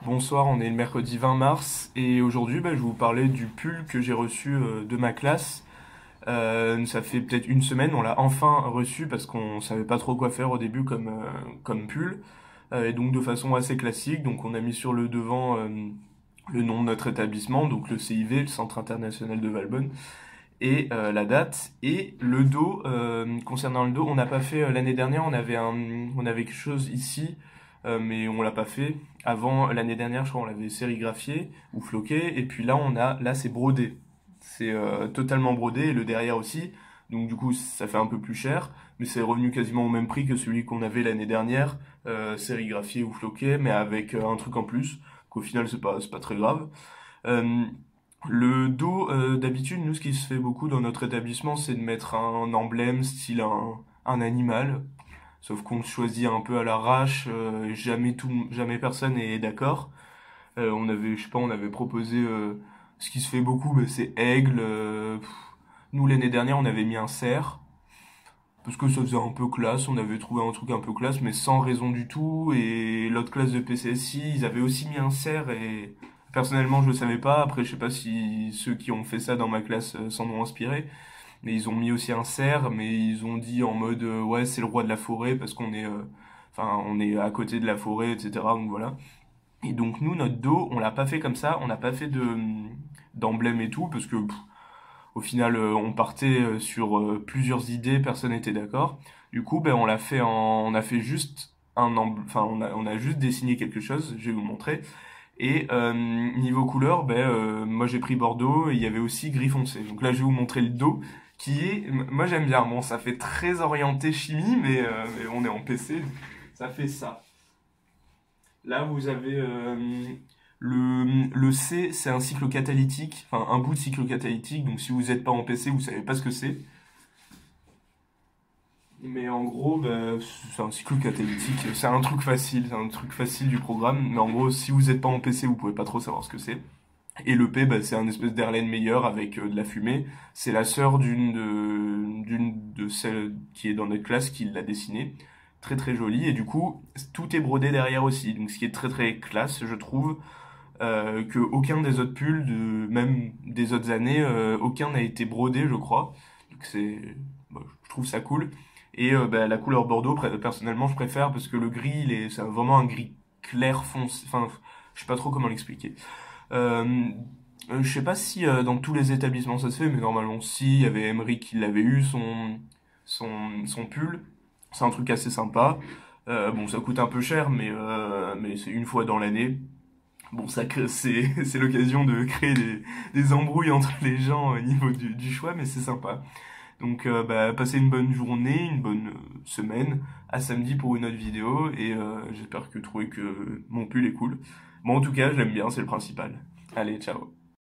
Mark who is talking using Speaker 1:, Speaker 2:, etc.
Speaker 1: Bonsoir, on est le mercredi 20 mars et aujourd'hui je vais vous parler du pull que j'ai reçu de ma classe. Ça fait peut-être une semaine, on l'a enfin reçu parce qu'on savait pas trop quoi faire au début comme pull. Et donc de façon assez classique, donc on a mis sur le devant le nom de notre établissement, donc le CIV, le Centre International de Valbonne, et la date. Et le dos, concernant le dos, on n'a pas fait l'année dernière, on avait quelque chose ici, mais on l'a pas fait. Avant l'année dernière, je crois, on l'avait sérigraphié ou floqué, et puis là c'est brodé. C'est totalement brodé, et le derrière aussi. Donc du coup, ça fait un peu plus cher, mais c'est revenu quasiment au même prix que celui qu'on avait l'année dernière, sérigraphié ou floqué, mais avec un truc en plus, qu'au final c'est pas très grave. Euh, le dos, d'habitude, nous, ce qui se fait beaucoup dans notre établissement, c'est de mettre un emblème, style un animal. Sauf qu'on le choisit un peu à l'arrache, jamais personne n'est d'accord. Je sais pas, on avait proposé, ce qui se fait beaucoup, c'est aigle. Nous, l'année dernière, on avait mis un cerf, parce que ça faisait un peu classe, on avait trouvé un truc un peu classe, mais sans raison du tout. Et l'autre classe de PCSI, ils avaient aussi mis un cerf, et personnellement, je le savais pas. Après, je sais pas si ceux qui ont fait ça dans ma classe s'en ont inspiré, mais ils ont mis aussi un cerf, mais ils ont dit en mode ouais, c'est le roi de la forêt, parce on est à côté de la forêt, etc. Donc voilà. Et donc nous, notre dos, on l'a pas fait comme ça, on n'a pas fait d'emblème et tout, parce que au final, on partait sur plusieurs idées, personne n'était d'accord. Du coup, on a fait juste on a juste dessiné quelque chose. Je vais vous montrer. Et niveau couleur, moi j'ai pris Bordeaux et il y avait aussi gris foncé. Donc là, je vais vous montrer le dos, moi j'aime bien. Bon, ça fait très orienté chimie, mais on est en PC, ça fait ça. Là, vous avez le C, c'est un cycle catalytique, enfin un bout de cycle catalytique. Donc si vous n'êtes pas en PC, vous savez pas ce que c'est. Mais en gros, c'est un cycle catalytique. C'est un truc facile du programme. Mais en gros, si vous n'êtes pas en PC, vous pouvez pas trop savoir ce que c'est. Et le P, c'est un espèce d'Erlenmeyer avec de la fumée. C'est la sœur d'une de celles qui est dans notre classe qui l'a dessiné. Très très joli. Et du coup, tout est brodé derrière aussi. Donc ce qui est très très classe, je trouve. Que aucun des autres pulls, même des autres années, aucun n'a été brodé, je crois. Donc je trouve ça cool. Et la couleur Bordeaux, personnellement, je préfère parce que le gris, c'est vraiment un gris clair foncé. Enfin, je sais pas trop comment l'expliquer. Euh, je sais pas si dans tous les établissements ça se fait, mais normalement si. Il y avait Emery qui l'avait eu, son pull. C'est un truc assez sympa. Bon, ça coûte un peu cher, mais c'est une fois dans l'année. Bon, c'est l'occasion de créer des embrouilles entre les gens au niveau du choix, mais c'est sympa. Donc, passez une bonne journée, une bonne semaine. À samedi pour une autre vidéo, et j'espère que vous trouvez que mon pull est cool. Moi, en tout cas, je l'aime bien, c'est le principal. Allez, ciao.